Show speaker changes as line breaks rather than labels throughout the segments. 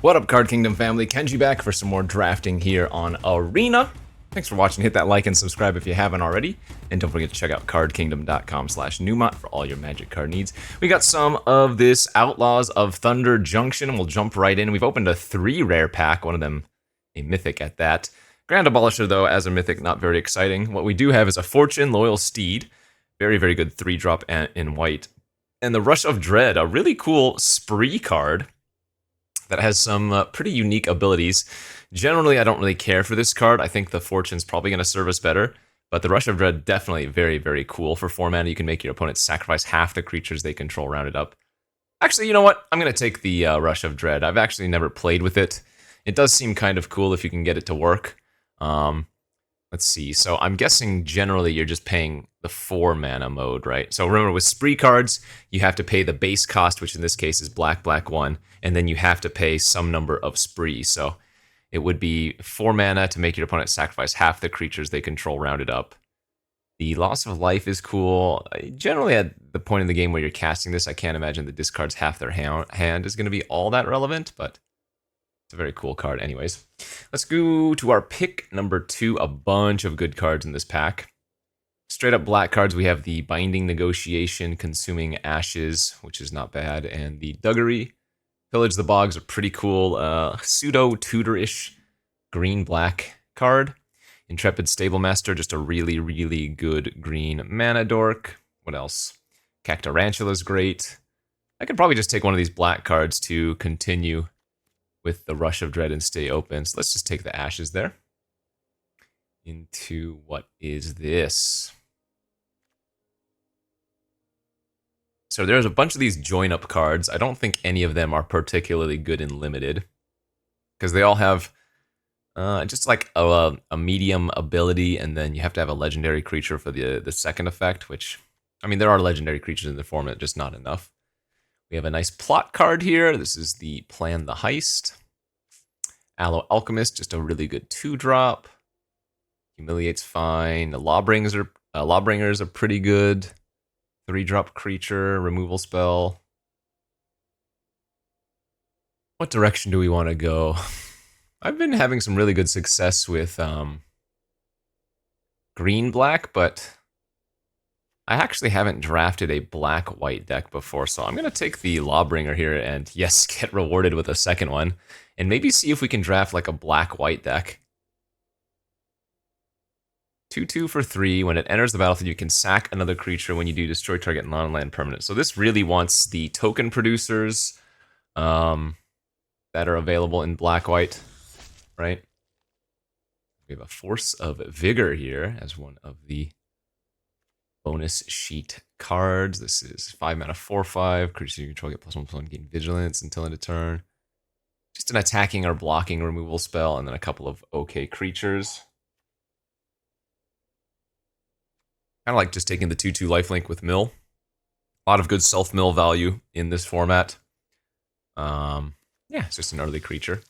What up, Card Kingdom family? Kenji back for some more drafting here on Arena. Thanks for watching. Hit that like and subscribe if you haven't already. And don't forget to check out cardkingdom.com/Numot for all your magic card needs. We got some of this Outlaws of Thunder Junction, and we'll jump right in. We've opened a 3 rare pack, one of them a mythic at that. Grand Abolisher, though, as a mythic, not very exciting. What we do have is a Fortune Loyal Steed. Very, very good 3-drop in white. And the Rush of Dread, a really cool spree card that has some pretty unique abilities. Generally, I don't really care for this card. I think the Fortune's probably going to serve us better. But the Rush of Dread, definitely very, very cool. For 4 mana, you can make your opponent sacrifice half the creatures they control rounded up. Actually, you know what? I'm going to take the Rush of Dread. I've actually never played with it. It does seem kind of cool if you can get it to work. Let's see. So I'm guessing generally you're just paying the 4 mana mode, right? So remember, with spree cards, you have to pay the base cost, which in this case is black, black 1, and then you have to pay some number of spree. So it would be 4 mana to make your opponent sacrifice half the creatures they control rounded up. The loss of life is cool. Generally, at the point in the game where you're casting this, I can't imagine the discards half their hand is going to be all that relevant, but it's a very cool card anyways. Let's go to our pick number 2. A bunch of good cards in this pack. Straight up black cards, we have the Binding Negotiation, Consuming Ashes, which is not bad, and the Duggery. Pillage the Bogs are pretty cool. Pseudo-tutor-ish green-black card. Intrepid Stablemaster, just a really, really good green mana dork. What else? Cactarantula's great. I could probably just take one of these black cards to continue with the Rush of Dread and stay open. So let's just take the Ashes there. Into what is this? So there's a bunch of these join-up cards. I don't think any of them are particularly good in Limited, because they all have just like a medium ability, and then you have to have a legendary creature for the second effect, which, I mean, there are legendary creatures in the format, just not enough. We have a nice plot card here. This is the Plan the Heist. Aloe Alchemist, just a really good 2-drop. Humiliate's fine. The Lawbringers are pretty good. 3-drop creature, removal spell. What direction do we want to go? I've been having some really good success with green-black, but I actually haven't drafted a black-white deck before, so I'm going to take the Lawbringer here and, yes, get rewarded with a second one, and maybe see if we can draft like a black-white deck. 2/2 for 3. When it enters the battlefield, you can sack another creature. When you do, destroy target non-land permanent. So this really wants the token producers that are available in black-white, right? We have a Force of Vigor here as one of the bonus sheet cards. This is 5 mana 4/5. Creatures you control get +1/+1, gain vigilance until end of turn. Just an attacking or blocking removal spell, and then a couple of okay creatures. Kind of like just taking the 2/2 lifelink with mill. A lot of good self-mill value in this format. Yeah, it's just an early creature.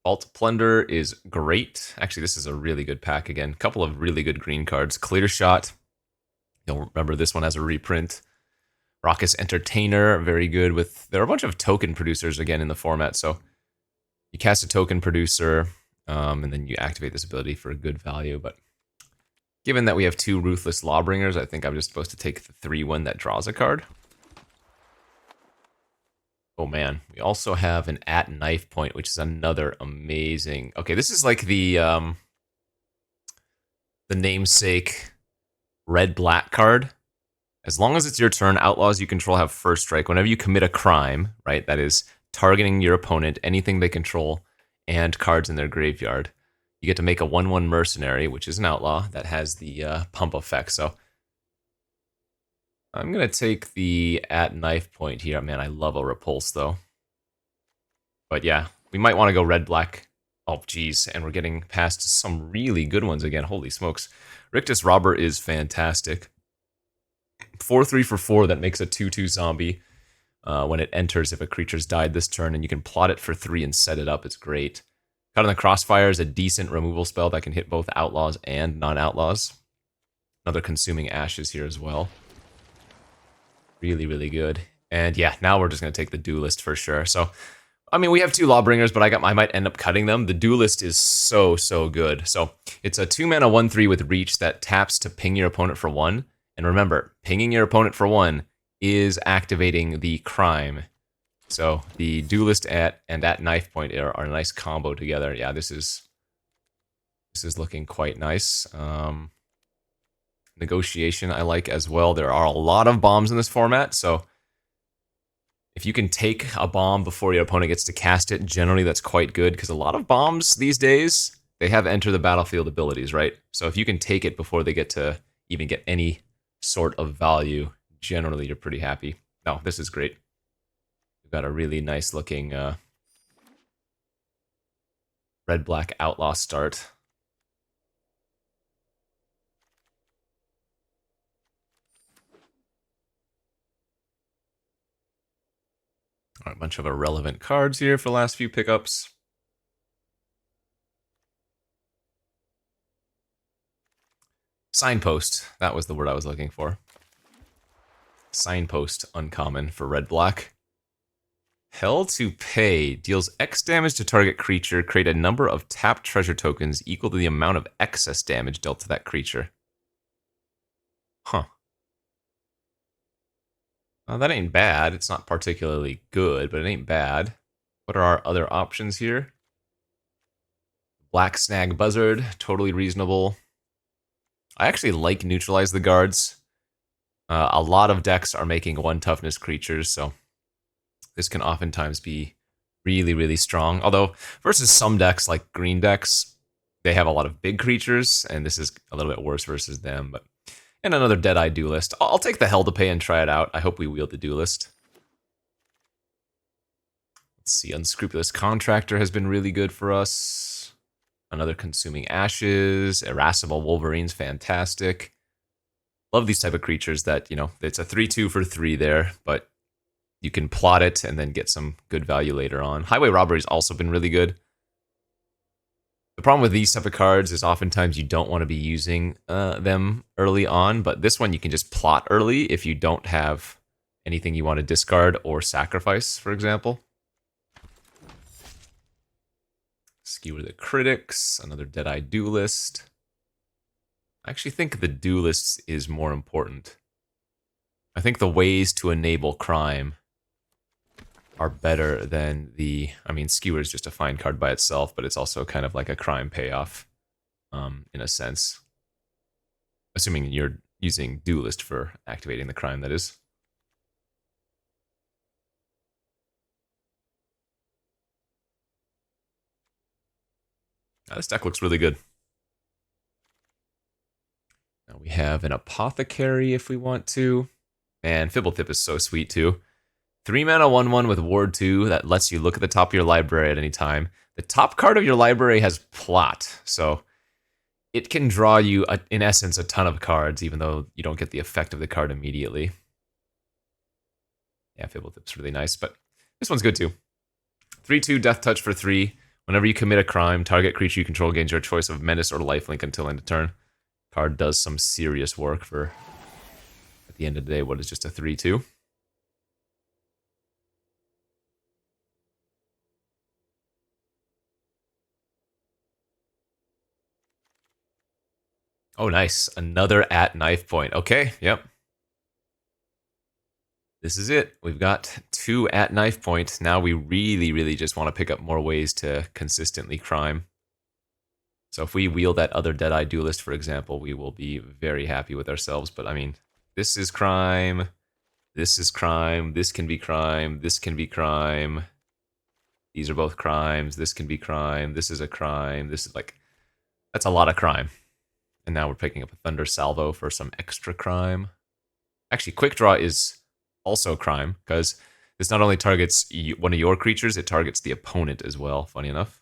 Vault Plunder is great. Actually, this is a really good pack again. A couple of really good green cards. Clear Shot. You'll remember this one as a reprint. Raucous Entertainer, very good with... There are a bunch of token producers again in the format, so you cast a token producer, and then you activate this ability for a good value, but given that we have 2 Ruthless Lawbringers, I think I'm just supposed to take the 3/1 that draws a card. Oh man, we also have an At Knife Point, which is another amazing... Okay, this is like the namesake red-black card. As long as it's your turn, Outlaws you control have first strike. Whenever you commit a crime, right, that is targeting your opponent, anything they control, and cards in their graveyard, you get to make a 1/1 mercenary, which is an outlaw, that has the pump effect. So I'm going to take the At Knife Point here. Man, I love a Repulse, though. But yeah, we might want to go red-black. Oh, geez, and we're getting past some really good ones again. Holy smokes. Rictus Robber is fantastic. 4/3 for 4, that makes a 2/2 zombie when it enters if a creature's died this turn, and you can plot it for 3 and set it up. It's great. Caught in the Crossfire is a decent removal spell that can hit both outlaws and non-outlaws. Another Consuming Ashes here as well. Really, really good. And yeah, now we're just going to take the Duelist for sure. So I mean, we have 2 Lawbringers, but I might end up cutting them. The Duelist is so good. So it's a 2-mana 1/3 with Reach that taps to ping your opponent for 1. And remember, pinging your opponent for 1 is activating the Crime. So the Duelist and at Knife Point are a nice combo together. Yeah, this is looking quite nice. Negotiation I like as well. There are a lot of bombs in this format, so if you can take a bomb before your opponent gets to cast it, generally that's quite good, because a lot of bombs these days, they have enter the battlefield abilities, right? So if you can take it before they get to even get any sort of value, generally you're pretty happy. No, this is great. We've got a really nice looking red-black outlaw start. A bunch of irrelevant cards here for the last few pickups. Signpost. That was the word I was looking for. Signpost uncommon for red-black. Hell to Pay. Deals X damage to target creature. Create a number of tapped treasure tokens equal to the amount of excess damage dealt to that creature. Huh. That ain't bad. It's not particularly good, but it ain't bad. What are our other options here? Black Snag Buzzard. Totally reasonable. I actually like Neutralize the Guards. A lot of decks are making 1 toughness creatures, so this can oftentimes be really strong. Although, versus some decks, like green decks, they have a lot of big creatures, and this is a little bit worse versus them. But and another Deadeye Duelist. I'll take the Hell to Pay and try it out. I hope we wield the Duelist. Let's see, Unscrupulous Contractor has been really good for us. Another Consuming Ashes. Irascible Wolverine's fantastic. Love these type of creatures that, you know, it's a 3/2 for 3 there, but you can plot it and then get some good value later on. Highway Robbery's also been really good. The problem with these type of cards is oftentimes you don't want to be using them early on, but this one you can just plot early if you don't have anything you want to discard or sacrifice, for example. Skewer the Critics, another Deadeye Duelist. I actually think the Duelist is more important. I think the ways to enable crime are better than the... I mean, Skewer is just a fine card by itself, but it's also kind of like a crime payoff, in a sense. Assuming you're using Duelist for activating the crime, that is. This deck looks really good. Now we have an Apothecary if we want to. And Fibblethip is so sweet too. 3 mana 1/1 with Ward 2 that lets you look at the top of your library at any time. The top card of your library has Plot, so it can draw you, in essence, a ton of cards, even though you don't get the effect of the card immediately. Yeah, Fibblethip's really nice, but this one's good too. 3/2 Death Touch for 3. Whenever you commit a crime, target creature you control gains your choice of Menace or Lifelink until end of turn. Card does some serious work for, at the end of the day, what is just a 3/2. Oh, nice. Another at Knife Point. Okay, yep. This is it. We've got 2 at Knife Point. Now we really just want to pick up more ways to consistently crime. So if we wield that other Deadeye Duelist, for example, we will be very happy with ourselves. But I mean, this is crime. This is crime. This can be crime. This can be crime. These are both crimes. This can be crime. This is a crime. This is like... That's a lot of crime. And now we're picking up a Thunder Salvo for some extra crime. Actually, Quick Draw is also crime, because this not only targets one of your creatures, it targets the opponent as well, funny enough.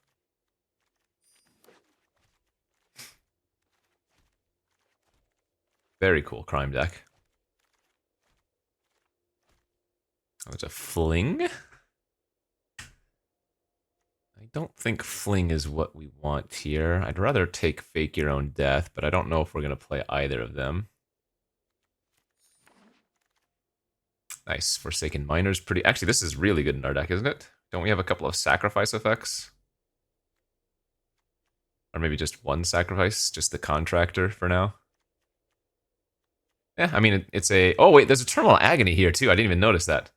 Very cool crime deck. There's a Fling. I don't think Fling is what we want here. I'd rather take Fake Your Own Death, but I don't know if we're going to play either of them. Nice. Forsaken Miner's pretty... Actually, this is really good in our deck, isn't it? Don't we have a couple of sacrifice effects? Or maybe just one sacrifice, just the contractor for now. Yeah, I mean, it's a... Oh, wait, there's a terminal agony here, too. I didn't even notice that.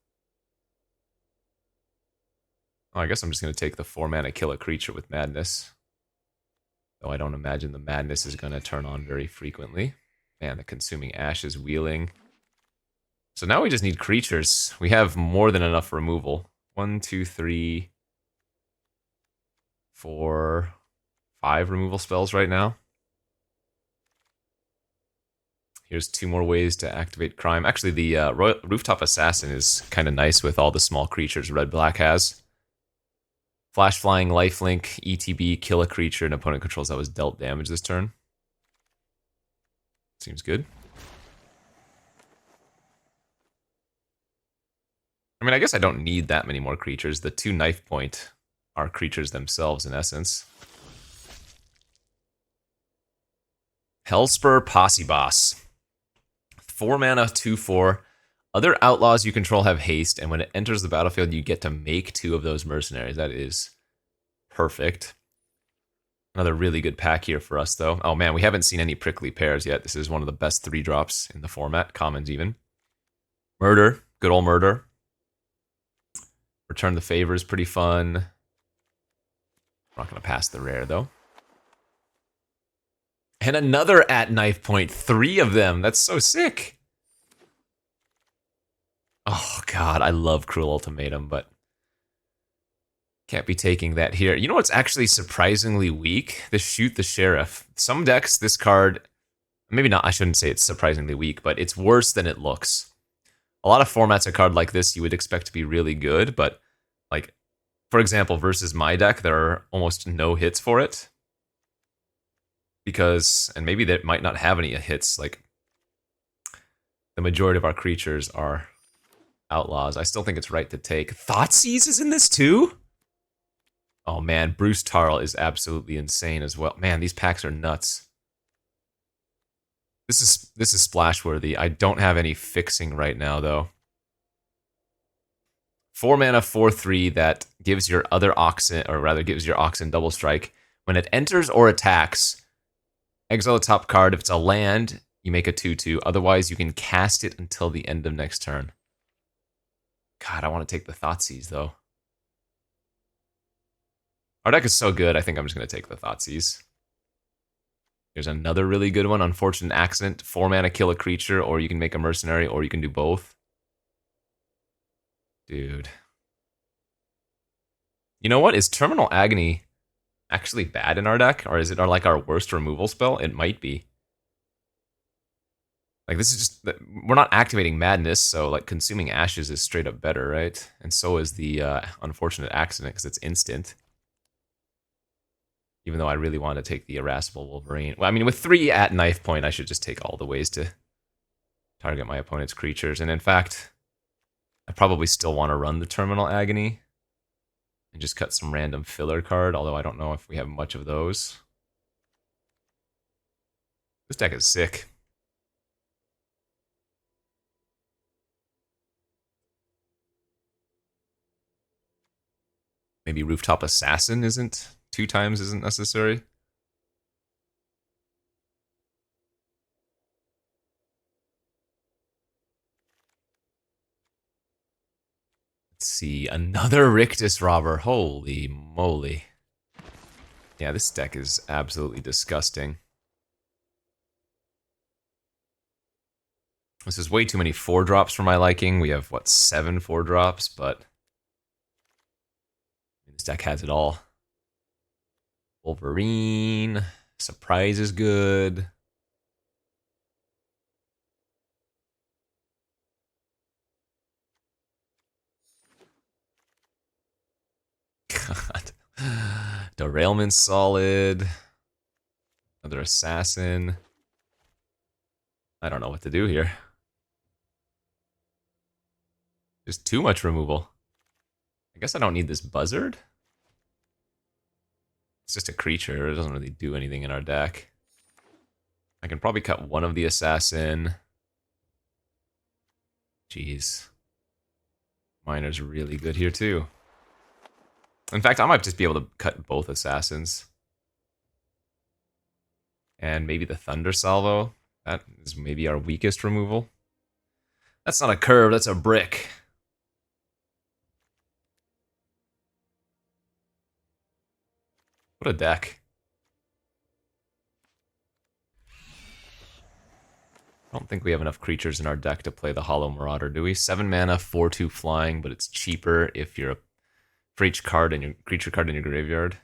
Oh, I guess I'm just going to take the 4-mana kill a creature with madness. Though I don't imagine the madness is going to turn on very frequently. Man, the consuming ash is wheeling. So now we just need creatures. We have more than enough removal. 1, 2, 3, 4, 5 removal spells right now. Here's 2 more ways to activate crime. Actually, the Rooftop Assassin is kind of nice with all the small creatures Red-Black has. Flash Flying, Lifelink, ETB, kill a creature an opponent controls that was dealt damage this turn. Seems good. I mean, I guess I don't need that many more creatures. The 2 knife point are creatures themselves, in essence. Hellspur Posse Boss. 4 mana, 2/4. Other outlaws you control have haste, and when it enters the battlefield, you get to make 2 of those mercenaries. That is perfect. Another really good pack here for us, though. Oh man, we haven't seen any prickly pears yet. This is one of the best 3-drops in the format, commons even. Murder, good old murder. Return the Favor is pretty fun. I'm not going to pass the rare, though. And another at knife point. 3 of them. That's so sick. Oh, God. I love Cruel Ultimatum, but can't be taking that here. You know what's actually surprisingly weak? The Shoot the Sheriff. Some decks, this card... Maybe not. I shouldn't say it's surprisingly weak, but it's worse than it looks. A lot of formats, a card like this you would expect to be really good, but, like, for example, versus my deck, there are almost no hits for it. Because, and maybe they might not have any hits, like, the majority of our creatures are outlaws. I still think it's right to take. Thoughtseize is in this too? Oh man, Bruce Tarl is absolutely insane as well. Man, these packs are nuts. This is splash worthy. I don't have any fixing right now though. 4 mana, 4/3 that gives your other Oxen, or rather gives your Oxen double strike. When it enters or attacks, exile the top card. If it's a land, you make a 2/2. Otherwise, you can cast it until the end of next turn. God, I want to take the Thoughtseize though. Our deck is so good, I think I'm just going to take the Thoughtseize. There's another really good one, Unfortunate Accident. 4 mana, kill a creature, or you can make a mercenary, or you can do both. Dude. You know what? Is Terminal Agony actually bad in our deck? Or is it like our worst removal spell? It might be. Like, this is just... We're not activating Madness, so, like, Consuming Ashes is straight up better, right? And so is the Unfortunate Accident, because it's instant. Even though I really want to take the Irascible Wolverine. Well, I mean, with 3 at knife point, I should just take all the ways to target my opponent's creatures. And in fact, I probably still want to run the Terminal Agony and just cut some random filler card, although I don't know if we have much of those. This deck is sick. Maybe Rooftop Assassin isn't... 2 times isn't necessary. Let's see, another Rictus Robber. Holy moly. Yeah, this deck is absolutely disgusting. This is way too many 4-drops for my liking. We have, what, 7 4-drops, but this deck has it all. Wolverine, Surprise is good. God. Derailment's solid. Another Assassin. I don't know what to do here. There's too much removal. I guess I don't need this Buzzard. It's just a creature. It doesn't really do anything in our deck. I can probably cut one of the Assassin. Jeez. Miner's really good here too. In fact, I might just be able to cut both assassins. And maybe the Thunder Salvo. That is maybe our weakest removal. That's not a curve, that's a brick. What a deck. I don't think we have enough creatures in our deck to play the Hollow Marauder, do we? 7 mana, 4/2 flying, but it's cheaper if you're for each card in your creature card in your graveyard.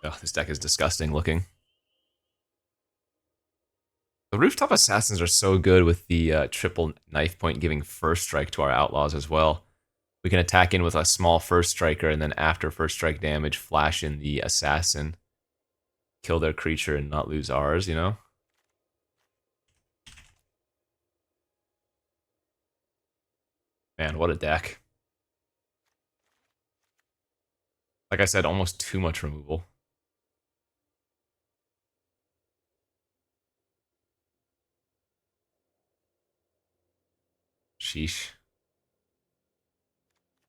Oh, this deck is disgusting looking. The Rooftop Assassins are so good with the triple knife point giving first strike to our Outlaws as well. We can attack in with a small first striker, and then after first strike damage, flash in the assassin, kill their creature, and not lose ours, you know? Man, what a deck. Like I said, almost too much removal. Sheesh.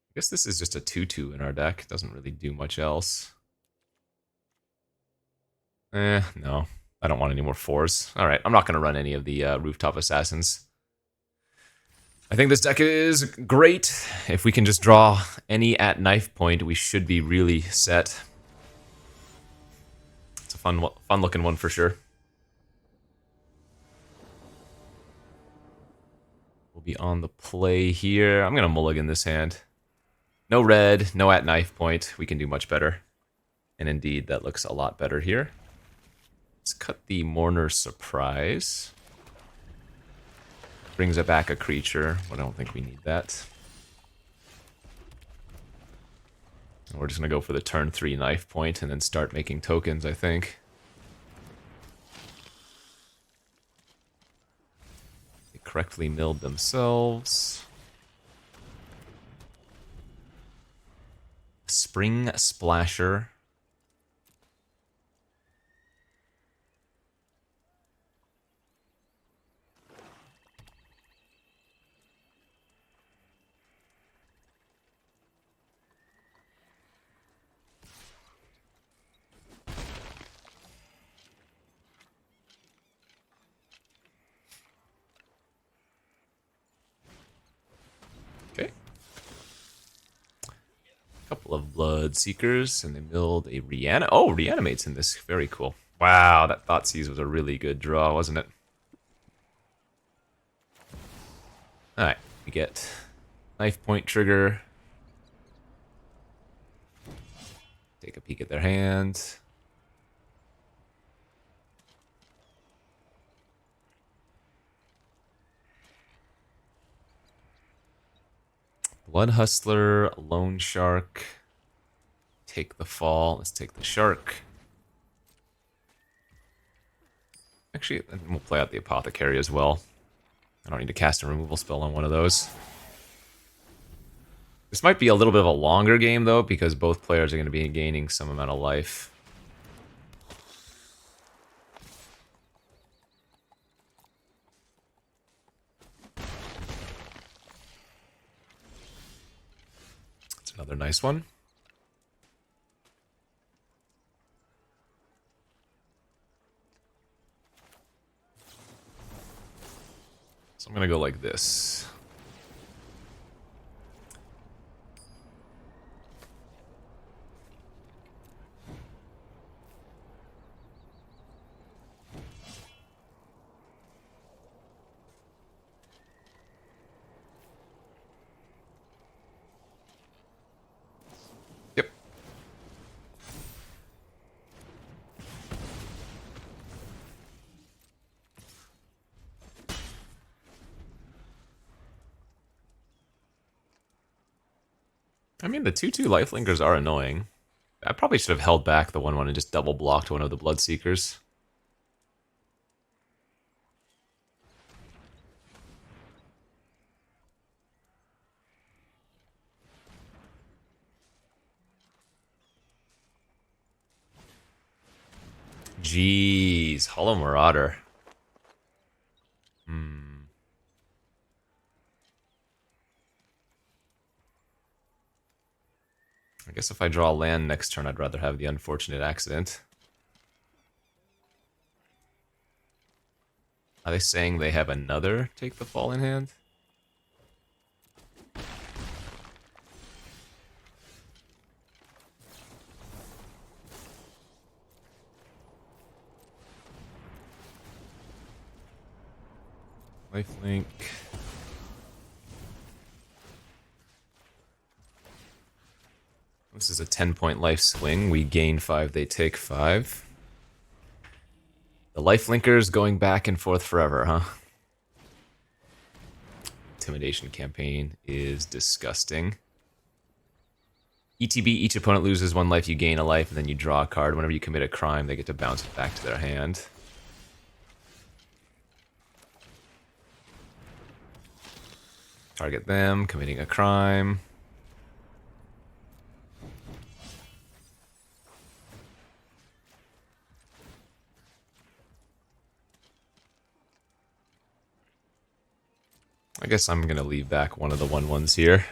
I guess this is just a 2/2 in our deck. It doesn't really do much else. No. I don't want any more 4s. Alright, I'm not going to run any of the Rooftop Assassins. I think this deck is great. If we can just draw any at knife point, we should be really set. It's a fun looking one for sure. We'll be on the play here. I'm going to mulligan this hand. No red, no at knife point. We can do much better. And indeed, that looks a lot better here. Let's cut the Mourner's Surprise. Brings it back a creature, but I don't think we need that. And we're just going to go for the turn 3 knife point and then start making tokens, I think. They correctly milled themselves. Spring Splasher. Okay. Couple of Blood Seekers, and they milled a Oh, Reanimate's in this. Very cool. Wow, that Thoughtseize was a really good draw, wasn't it? Alright, we get Knife Point Trigger. Take a peek at their hand. Blood Hustler, Lone Shark. Take the fall. Let's take the Shark. Actually, we'll play out the Apothecary as well. I don't need to cast a removal spell on one of those. This might be a little bit of a longer game, though, because both players are going to be gaining some amount of life. That's another nice one. So I'm going to go like this. Yep. I mean, the 2/2 lifelingers are annoying. I probably should have held back the 1/1 and just double blocked one of the Bloodseekers. Jeez, Hollow Marauder. I guess if I draw land next turn, I'd rather have the unfortunate accident. Are they saying they have another Take the Fall in hand? Lifelink. This is a 10-point life swing. We gain 5, they take 5. The lifelinker's going back and forth forever, huh? Intimidation campaign is disgusting. ETB, each opponent loses 1 life, you gain a life, and then you draw a card. Whenever you commit a crime, they get to bounce it back to their hand. Target them, committing a crime. I guess I'm gonna leave back one of the 1/1s here.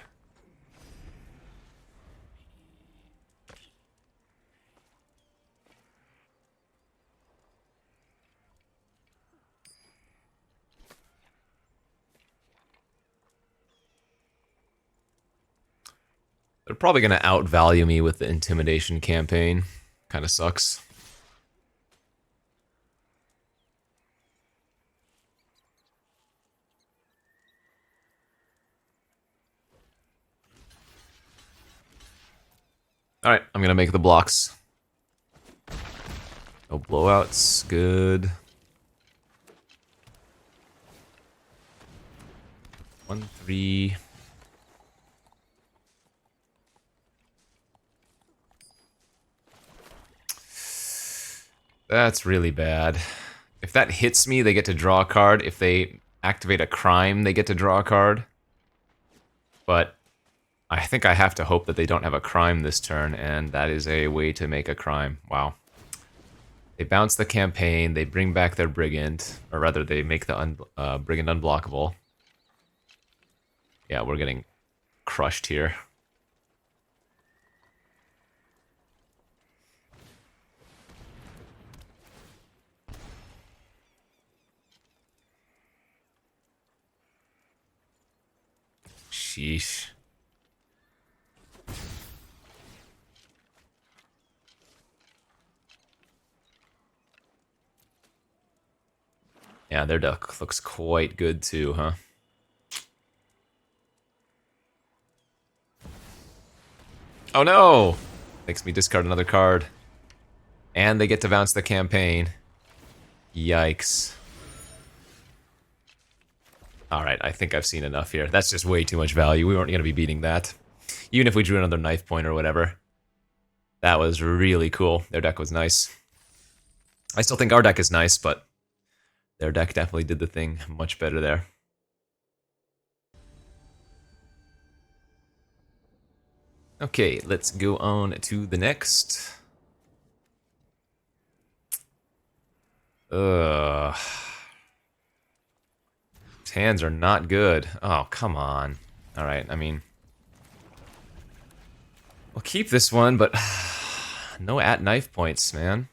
They're probably gonna outvalue me with the intimidation campaign. Kinda sucks. Alright, I'm gonna make the blocks. No blowouts, good. 1, 3. That's really bad. If that hits me, they get to draw a card. If they activate a crime, they get to draw a card. But I think I have to hope that they don't have a crime this turn, and that is a way to make a crime. Wow. They bounce the campaign, they bring back their brigand, or rather they make the brigand unblockable. Yeah, we're getting crushed here. Sheesh. Yeah, their deck looks quite good too, huh? Oh no! Makes me discard another card. And they get to bounce the campaign. Yikes. Alright, I think I've seen enough here. That's just way too much value. We weren't going to be beating that. Even if we drew another knife point or whatever. That was really cool. Their deck was nice. I still think our deck is nice, but their deck definitely did the thing much better there. Okay, let's go on to the next. Ugh. Hands are not good. Oh, come on. Alright, I mean... we'll keep this one, but... no at-knife points, man.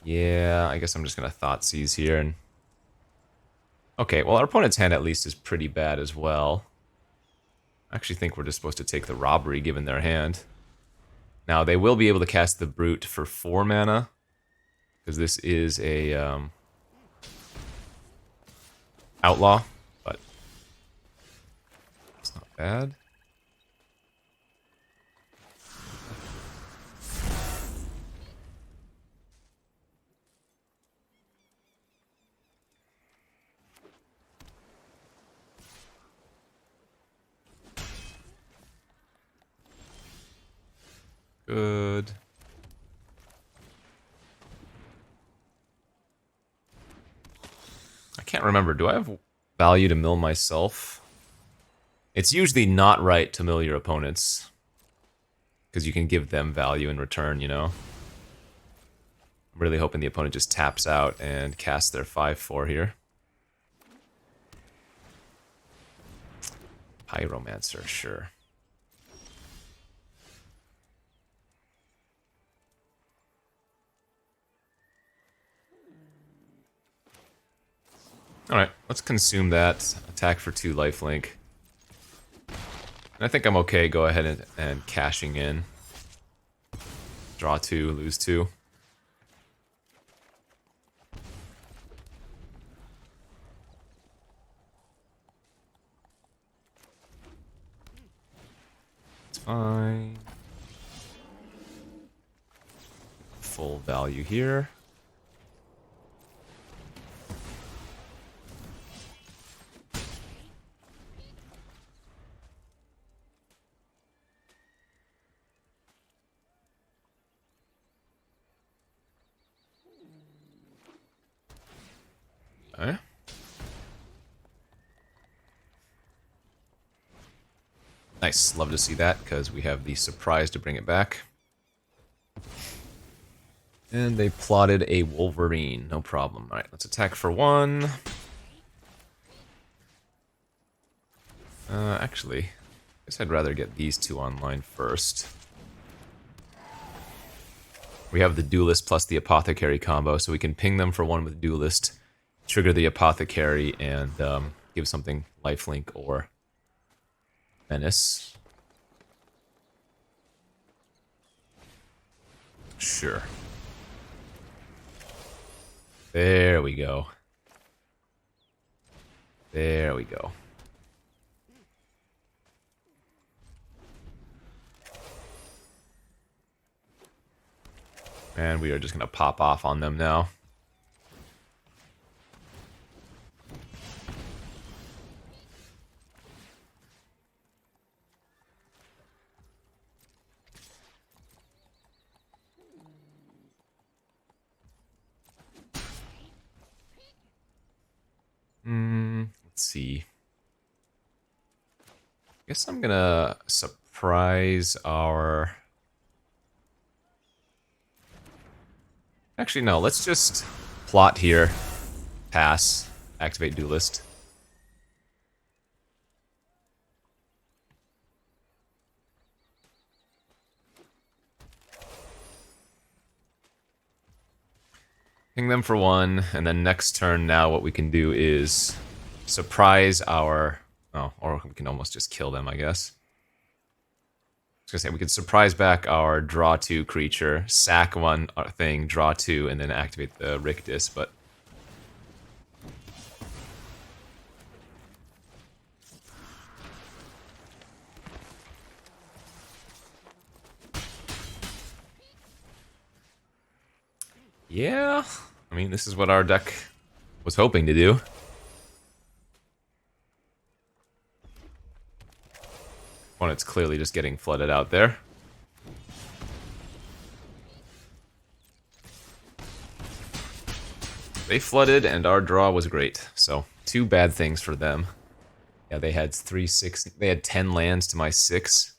Yeah, I guess I'm just gonna Thoughtseize here and... okay, well our opponent's hand at least is pretty bad as well. I actually think we're just supposed to take the robbery given their hand. Now, they will be able to cast the Brute for 4 mana, because this is a outlaw, but it's not bad. Good. I can't remember. Do I have value to mill myself? It's usually not right to mill your opponents, because you can give them value in return, you know? I'm really hoping the opponent just taps out and casts their 5/4 here. Pyromancer, sure. Alright, let's consume that. Attack for 2 lifelink. And I think I'm okay go ahead and cashing in. Draw 2, lose 2. It's fine. Full value here. Okay. Nice, love to see that, because we have the surprise to bring it back. And they plotted a Wolverine, no problem. Alright, let's attack for 1. Actually, I guess I'd rather get these 2 online first. We have the Duelist plus the Apothecary combo, so we can ping them for 1 with Duelist, trigger the Apothecary, and give something lifelink or Menace. Sure. There we go. There we go. And we are just going to pop off on them now. Let's see. I guess I'm gonna surprise our... Actually, no, let's just plot here. Pass. Activate Duelist. Ping them for 1, and then next turn now what we can do is surprise our... Oh, or we can almost just kill them, I guess. I was gonna say, we could surprise back our draw 2 creature, sack 1 thing, draw 2, and then activate the Rictus, but... Yeah, I mean, this is what our deck was hoping to do. Opponent's clearly just getting flooded out there. They flooded, and our draw was great. So, 2 bad things for them. Yeah, they had they had 10 lands to my 6.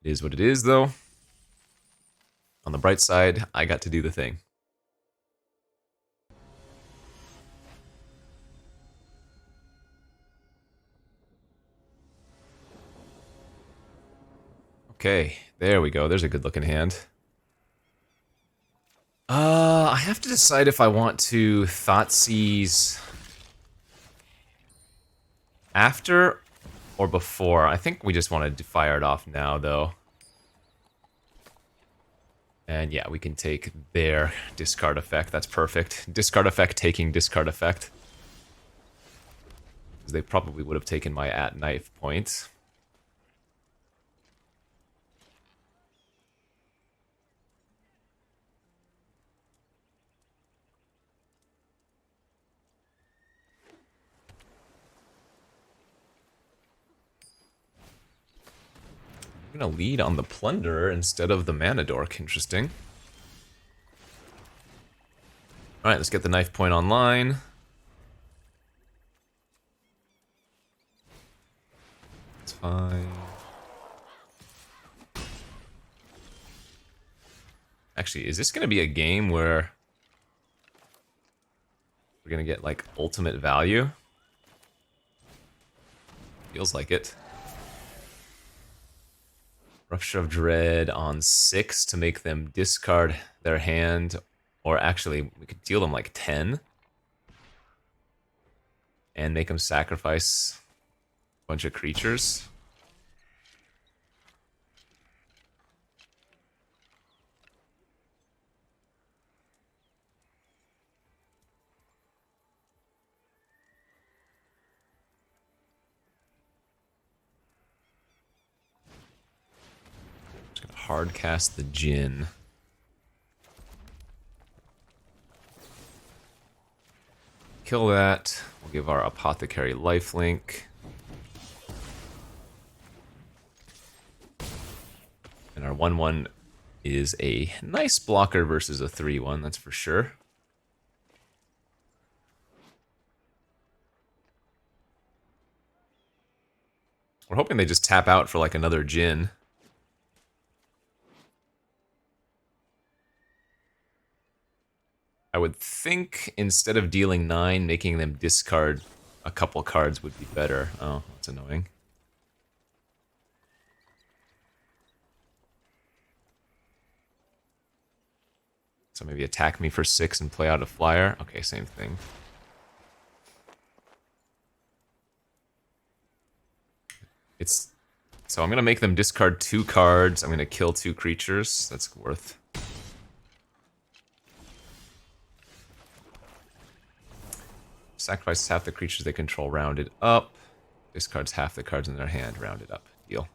It is what it is, though. On the bright side, I got to do the thing. Okay, there we go. There's a good looking hand. I have to decide if I want to Thoughtseize after or before. I think we just want to fire it off now, though. And yeah, we can take their discard effect. That's perfect. Discard effect taking discard effect. Because they probably would have taken my at-knife point. I'm gonna lead on the Plunderer instead of the Mana Dork. Interesting. Alright, let's get the knife point online. It's fine. Actually, is this gonna be a game where we're gonna get, like, ultimate value? Feels like it. Rupture of Dread on 6 to make them discard their hand, or actually, we could deal them like 10 and make them sacrifice a bunch of creatures. Hard cast the Djinn. Kill that. We'll give our Apothecary lifelink. And our 1/1 is a nice blocker versus a 3/1, that's for sure. We're hoping they just tap out for like another Djinn. I would think instead of dealing 9, making them discard a couple cards would be better. Oh, that's annoying. So maybe attack me for 6 and play out a flyer. Okay, same thing. So I'm gonna make them discard 2 cards. I'm gonna kill 2 creatures. That's worth. Sacrifices half the creatures they control, rounded up. Discards half the cards in their hand, rounded up. Deal.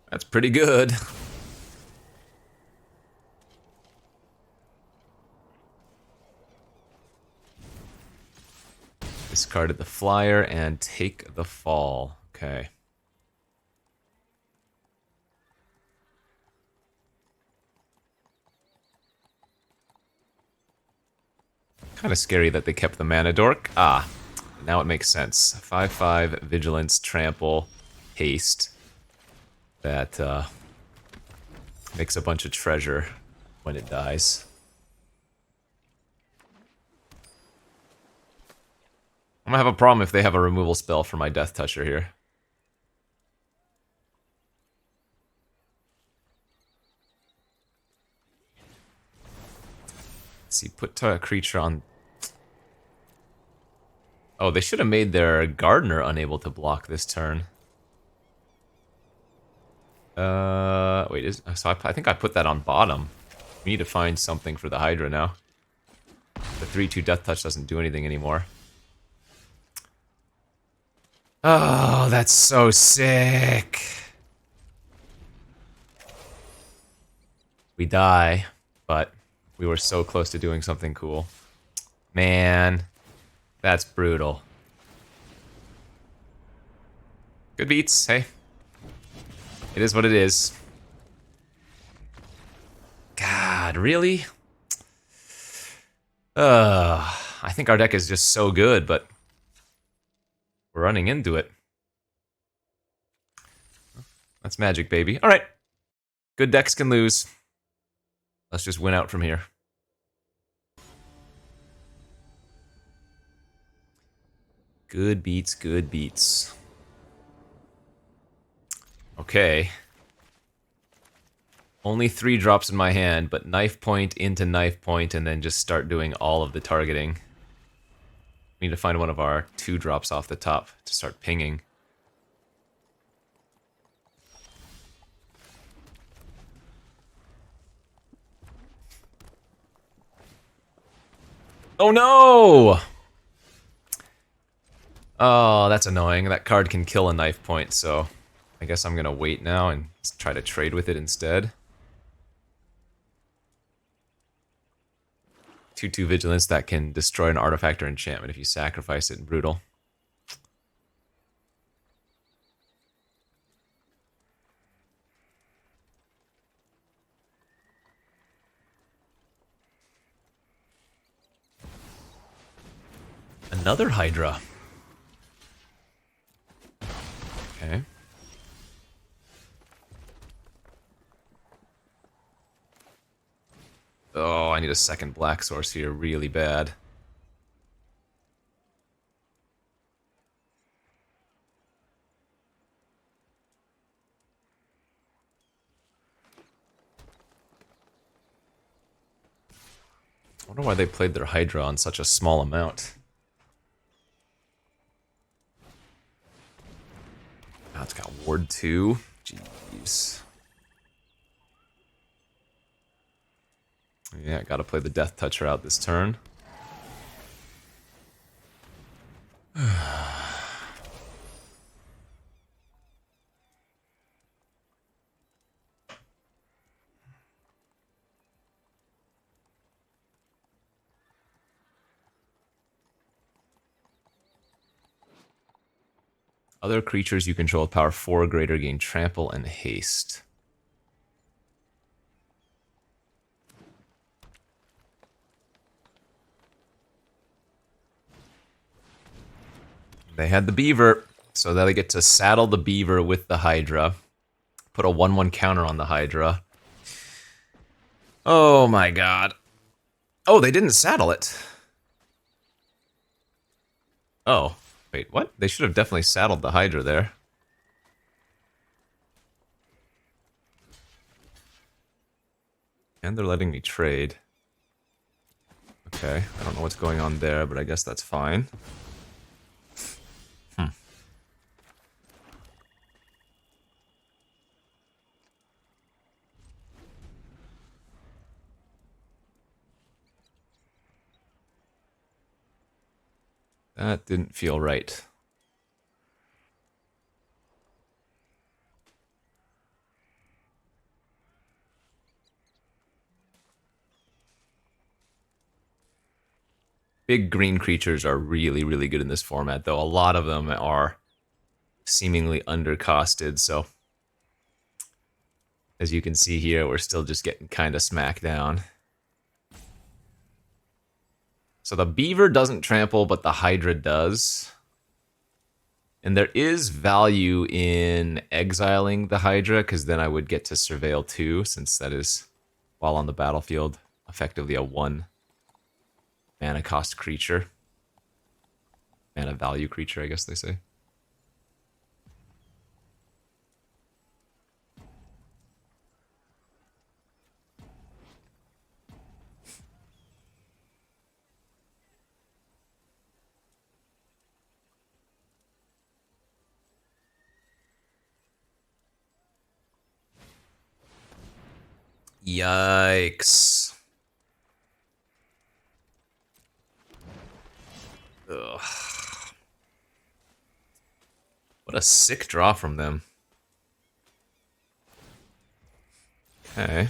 That's pretty good. Discarded the flyer and take the fall. Okay. Kind of scary that they kept the mana dork. Ah, now it makes sense. 5/5, vigilance, trample, haste. That makes a bunch of treasure when it dies. I'm gonna have a problem if they have a removal spell for my Death Toucher here. Let's see, put a creature on... Oh, they should have made their Gardener unable to block this turn. Wait, so I think I put that on bottom. We need to find something for the Hydra now. The 3/2 Death Touch doesn't do anything anymore. Oh, that's so sick. We die, but we were so close to doing something cool. Man, that's brutal. Good beats, hey. It is what it is. God, really? I think our deck is just so good, but we're running into it. That's Magic, baby. All right. Good decks can lose. Let's just win out from here. Good beats, good beats. Okay. Only 3 drops in my hand, but knife point into knife point, and then just start doing all of the targeting. We need to find one of our 2 drops off the top to start pinging. Oh no! Oh, that's annoying. That card can kill a knife point, so I guess I'm gonna wait now and try to trade with it instead. 2/2 vigilance that can destroy an artifact or enchantment if you sacrifice it. Brutal. Another Hydra. Okay. Oh, I need a second black source here really bad. I wonder why they played their Hydra on such a small amount. Now it's got Ward 2. Jeez. Yeah, gotta play the Death Toucher out this turn. Other creatures you control with power 4 or greater gain trample and haste. They had the Beaver, so now they get to saddle the Beaver with the Hydra. Put a 1/1 counter on the Hydra. Oh my god. Oh, they didn't saddle it. Oh, wait, what? They should have definitely saddled the Hydra there. And they're letting me trade. Okay, I don't know what's going on there, but I guess that's fine. That didn't feel right. Big green creatures are really, really good in this format, though. A lot of them are seemingly undercosted, so as you can see here, we're still just getting kind of smacked down. So the Beaver doesn't trample, but the Hydra does. And there is value in exiling the Hydra, because then I would get to Surveil too, since that is, while on the battlefield, effectively a 1 mana cost creature. Mana value creature, I guess they say. Yikes. Ugh. What a sick draw from them. Okay.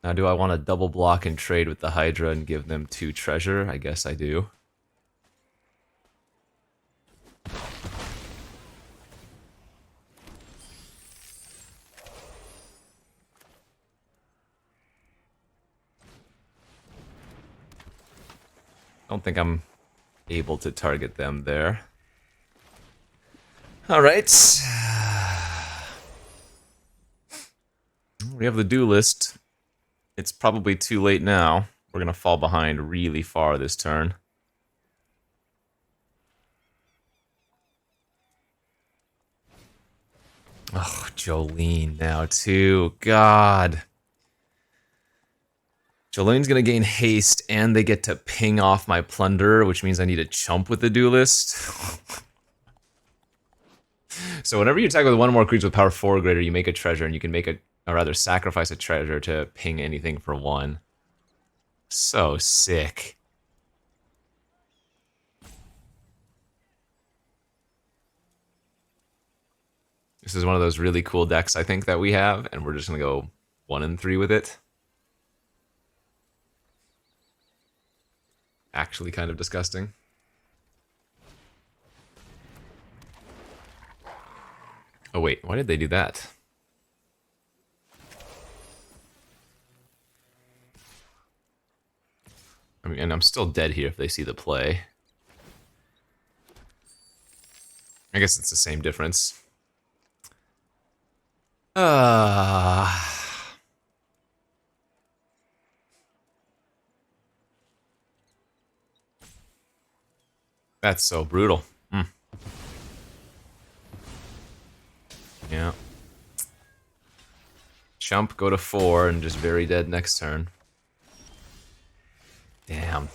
Now, do I want to double block and trade with the Hydra and give them 2 treasure? I guess I do. Don't think I'm able to target them there. Alright. We have the duelist. It's probably too late now. We're going to fall behind really far this turn. Oh, Jolene now too. God. Jolene's going to gain haste, and they get to ping off my Plunderer, which means I need to chump with the duelist. So whenever you attack with 1 or more creatures with power 4 or greater, you make a treasure, and you can make a, or rather sacrifice a treasure to ping anything for 1. So sick. This is one of those really cool decks I think that we have, and we're just going to go 1 and 3 with it. Actually kind of disgusting. Oh wait, why did they do that? I mean, and I'm still dead here if they see the play. I guess it's the same difference. That's so brutal. Yeah. Chump, go to 4, and just very dead next turn. Damn.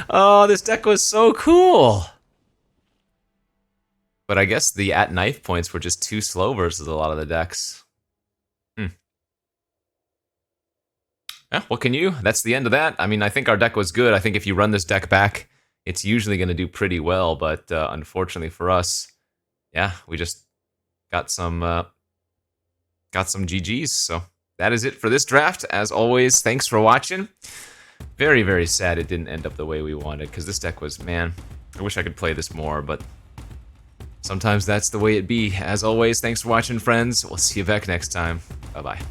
Oh, this deck was so cool. But I guess the at knife points were just too slow versus a lot of the decks. Yeah, what can you? That's the end of that. I mean, I think our deck was good. I think if you run this deck back, it's usually going to do pretty well. But unfortunately for us, yeah, we just got some GGs. So that is it for this draft. As always, thanks for watching. Very, very sad it didn't end up the way we wanted, because this deck was, man, I wish I could play this more, but sometimes that's the way it be. As always, thanks for watching, friends. We'll see you back next time. Bye-bye.